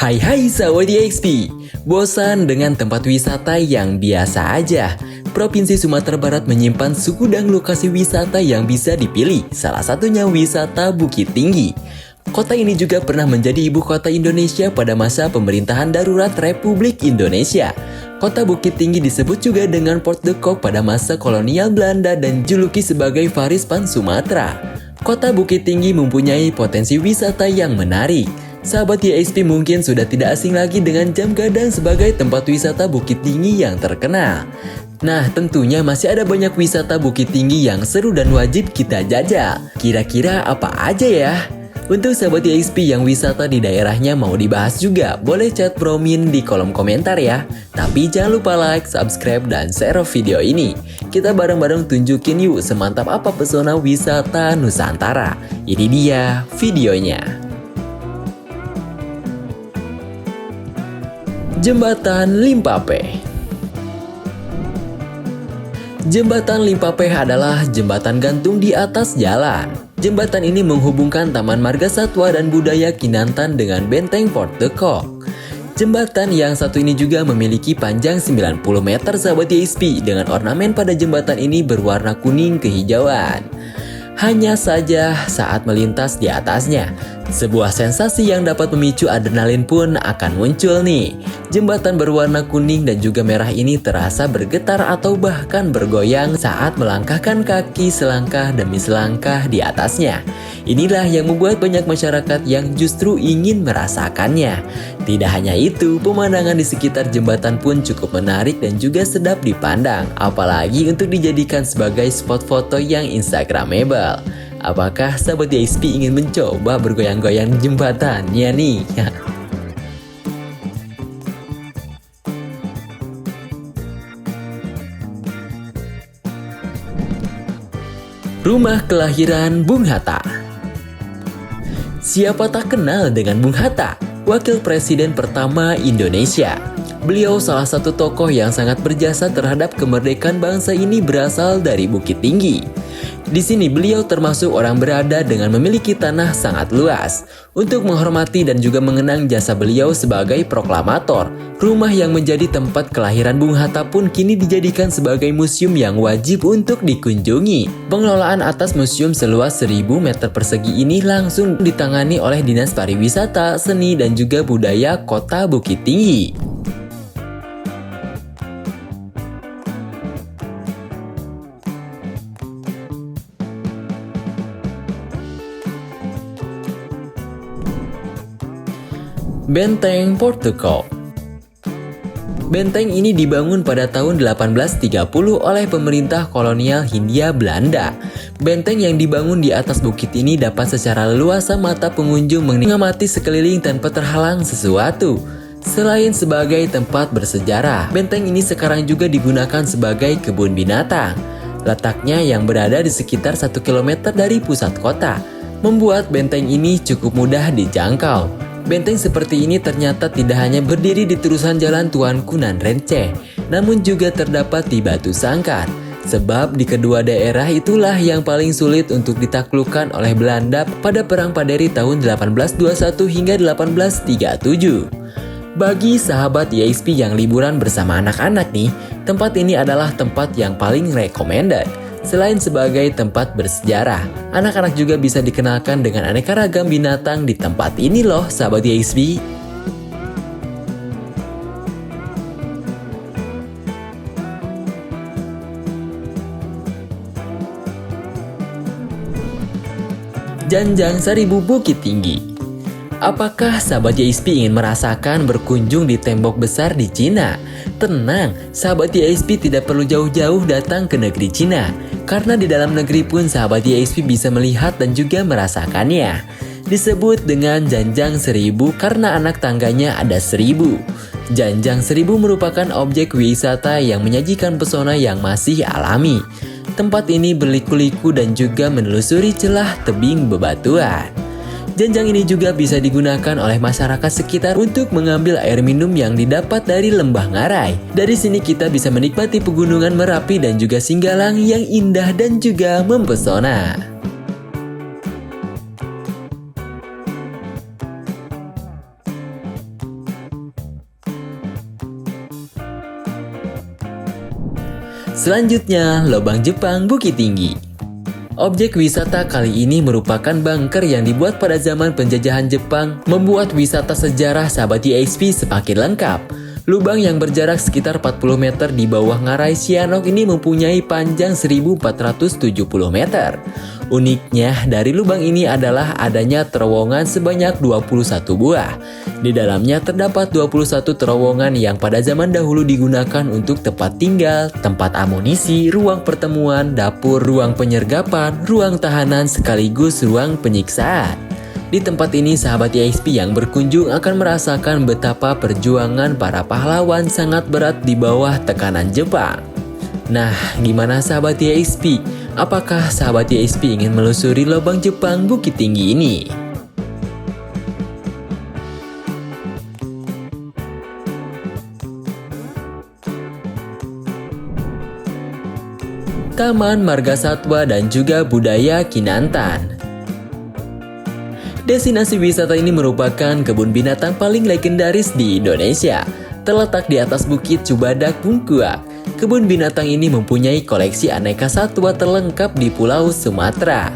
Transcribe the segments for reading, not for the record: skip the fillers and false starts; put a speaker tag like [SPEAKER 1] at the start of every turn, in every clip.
[SPEAKER 1] Hai sahabat EXP, bosan dengan tempat wisata yang biasa aja? Provinsi Sumatera Barat menyimpan segudang lokasi wisata yang bisa dipilih, salah satunya wisata Bukit Tinggi. Kota ini juga pernah menjadi ibu kota Indonesia pada masa pemerintahan darurat Republik Indonesia. Kota Bukit Tinggi disebut juga dengan Port de Kock pada masa kolonial Belanda dan juluki sebagai Varispan Sumatera. Kota Bukit Tinggi mempunyai potensi wisata yang menarik. Sahabat YXP mungkin sudah tidak asing lagi dengan Jam Gadang sebagai tempat wisata Bukit Tinggi yang terkenal. Nah, tentunya masih ada banyak wisata Bukit Tinggi yang seru dan wajib kita jajal. Kira-kira apa aja ya? Untuk sahabat YXP yang wisata di daerahnya mau dibahas juga, boleh chat Promin di kolom komentar ya. Tapi jangan lupa like, subscribe, dan share video ini. Kita bareng-bareng tunjukin yuk semantap apa pesona wisata Nusantara. Ini dia videonya. Jembatan Limpapeh. Jembatan Limpapeh adalah jembatan gantung di atas jalan. Jembatan ini menghubungkan Taman Marga Satwa dan Budaya Kinantan dengan Benteng Port de Kock. Jembatan yang satu ini juga memiliki panjang 90 meter sahabat YXP dengan ornamen pada jembatan ini berwarna kuning kehijauan. Hanya saja saat melintas di atasnya, sebuah sensasi yang dapat memicu adrenalin pun akan muncul nih. Jembatan berwarna kuning dan juga merah ini terasa bergetar atau bahkan bergoyang saat melangkahkan kaki selangkah demi selangkah di atasnya. Inilah yang membuat banyak masyarakat yang justru ingin merasakannya. Tidak hanya itu, pemandangan di sekitar jembatan pun cukup menarik dan juga sedap dipandang, apalagi untuk dijadikan sebagai spot foto yang instagramable. Apakah sahabat YXP ingin mencoba bergoyang-goyang jembatannya nih? Rumah kelahiran Bung Hatta. Siapa tak kenal dengan Bung Hatta, wakil presiden pertama Indonesia. Beliau salah satu tokoh yang sangat berjasa terhadap kemerdekaan bangsa ini berasal dari Bukit Tinggi. Di sini beliau termasuk orang berada dengan memiliki tanah sangat luas. Untuk menghormati dan juga mengenang jasa beliau sebagai proklamator, rumah yang menjadi tempat kelahiran Bung Hatta pun kini dijadikan sebagai museum yang wajib untuk dikunjungi. Pengelolaan atas museum seluas 1000 meter persegi ini langsung ditangani oleh Dinas Pariwisata, Seni, dan juga Budaya Kota Bukit Tinggi. Benteng Port de Kock. Benteng ini dibangun pada tahun 1830 oleh pemerintah kolonial Hindia Belanda. Benteng yang dibangun di atas bukit ini dapat secara leluasa mata pengunjung mengamati sekeliling tanpa terhalang sesuatu. Selain sebagai tempat bersejarah, benteng ini sekarang juga digunakan sebagai kebun binatang. Letaknya yang berada di sekitar 1 km dari pusat kota, membuat benteng ini cukup mudah dijangkau. Benteng seperti ini ternyata tidak hanya berdiri di terusan jalan Tuanku Nan Renceh, namun juga terdapat di Batu Sangkar. Sebab di kedua daerah itulah yang paling sulit untuk ditaklukkan oleh Belanda pada Perang Paderi tahun 1821 hingga 1837. Bagi sahabat YXP yang liburan bersama anak-anak nih, tempat ini adalah tempat yang paling recommended. Selain sebagai tempat bersejarah, anak-anak juga bisa dikenalkan dengan aneka ragam binatang di tempat ini loh sahabat YXP. Janjang Seribu Bukit Tinggi. Apakah sahabat YXP ingin merasakan berkunjung di tembok besar di Cina? Tenang, sahabat YXP tidak perlu jauh-jauh datang ke negeri Cina, karena di dalam negeri pun sahabat YXP bisa melihat dan juga merasakannya. Disebut dengan Janjang Seribu karena anak tangganya ada 1000. Janjang Seribu merupakan objek wisata yang menyajikan pesona yang masih alami. Tempat ini berliku-liku dan juga menelusuri celah tebing bebatuan. Janjang ini juga bisa digunakan oleh masyarakat sekitar untuk mengambil air minum yang didapat dari lembah Ngarai. Dari sini kita bisa menikmati pegunungan Merapi dan juga Singgalang yang indah dan juga mempesona. Selanjutnya, Lobang Jepang Bukit Tinggi. Objek wisata kali ini merupakan bunker yang dibuat pada zaman penjajahan Jepang, membuat wisata sejarah sahabat YXP semakin lengkap. Lubang yang berjarak sekitar 40 meter di bawah ngarai Sianok ini mempunyai panjang 1470 meter. Uniknya dari lubang ini adalah adanya terowongan sebanyak 21 buah. Di dalamnya terdapat 21 terowongan yang pada zaman dahulu digunakan untuk tempat tinggal, tempat amunisi, ruang pertemuan, dapur, ruang penyergapan, ruang tahanan sekaligus ruang penyiksaan. Di tempat ini sahabat YXP yang berkunjung akan merasakan betapa perjuangan para pahlawan sangat berat di bawah tekanan Jepang. Nah, gimana sahabat YXP? Apakah sahabat YXP ingin melusuri lubang Jepang Bukit Tinggi ini? Taman Marga Satwa dan juga Budaya Kinantan. Destinasi wisata ini merupakan kebun binatang paling legendaris di Indonesia. Terletak di atas Bukit Cubadak, Bungkuak. Kebun binatang ini mempunyai koleksi aneka satwa terlengkap di Pulau Sumatera.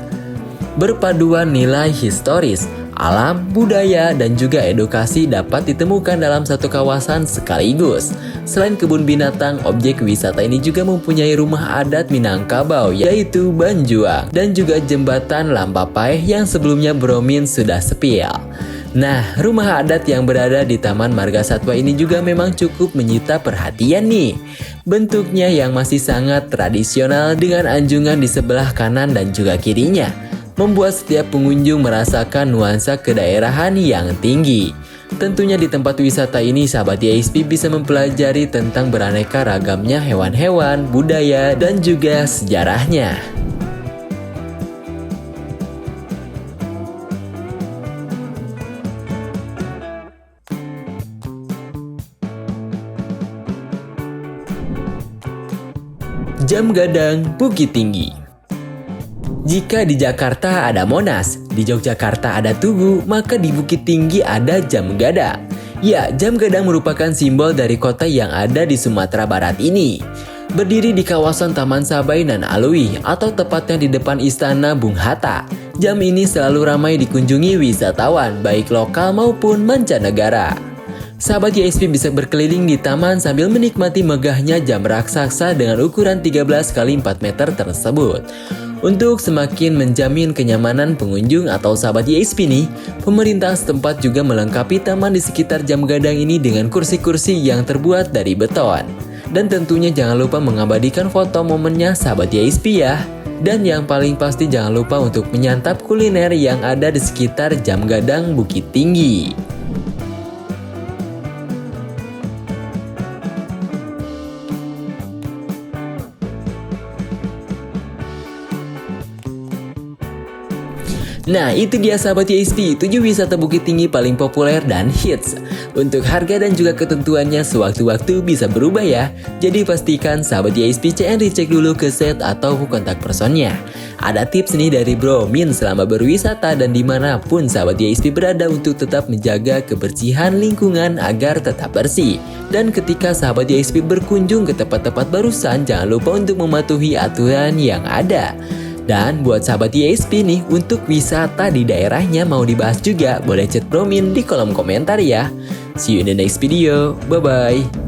[SPEAKER 1] Berpaduan nilai historis, alam, budaya, dan juga edukasi dapat ditemukan dalam satu kawasan sekaligus. Selain kebun binatang, objek wisata ini juga mempunyai rumah adat Minangkabau, yaitu Banjuang, dan juga jembatan Lampapai yang sebelumnya Bromin sudah sepil. Nah, rumah adat yang berada di Taman Marga Satwa ini juga memang cukup menyita perhatian nih. Bentuknya yang masih sangat tradisional dengan anjungan di sebelah kanan dan juga kirinya, membuat setiap pengunjung merasakan nuansa kedaerahan yang tinggi. Tentunya di tempat wisata ini sahabat YXP bisa mempelajari tentang beraneka ragamnya hewan-hewan, budaya, dan juga sejarahnya. Jam Gadang Bukit Tinggi. Jika di Jakarta ada Monas, di Yogyakarta ada Tugu, maka di Bukit Tinggi ada Jam Gadang. Ya, Jam Gadang merupakan simbol dari kota yang ada di Sumatera Barat ini. Berdiri di kawasan Taman Sabainan Alui atau tepatnya di depan Istana Bung Hatta. Jam ini selalu ramai dikunjungi wisatawan, baik lokal maupun mancanegara. Sahabat YXP bisa berkeliling di taman sambil menikmati megahnya jam raksasa dengan ukuran 13 x 4 meter tersebut. Untuk semakin menjamin kenyamanan pengunjung atau sahabat YXP nih, pemerintah setempat juga melengkapi taman di sekitar Jam Gadang ini dengan kursi-kursi yang terbuat dari beton. Dan tentunya jangan lupa mengabadikan foto momennya sahabat YXP ya. Dan yang paling pasti jangan lupa untuk menyantap kuliner yang ada di sekitar Jam Gadang Bukit Tinggi. Nah, itu dia sahabat YXP, 7 wisata Bukit Tinggi paling populer dan hits. Untuk harga dan juga ketentuannya sewaktu-waktu bisa berubah ya. Jadi pastikan sahabat YXP cek dulu ke set atau kontak personnya. Ada tips nih dari Bro Min selama berwisata dan dimanapun sahabat YXP berada untuk tetap menjaga kebersihan lingkungan agar tetap bersih. Dan ketika sahabat YXP berkunjung ke tempat-tempat barusan, jangan lupa untuk mematuhi aturan yang ada. Dan buat sahabat YXP nih, untuk wisata di daerahnya mau dibahas juga, boleh chat Bro Min di kolom komentar ya. See you in the next video, bye-bye.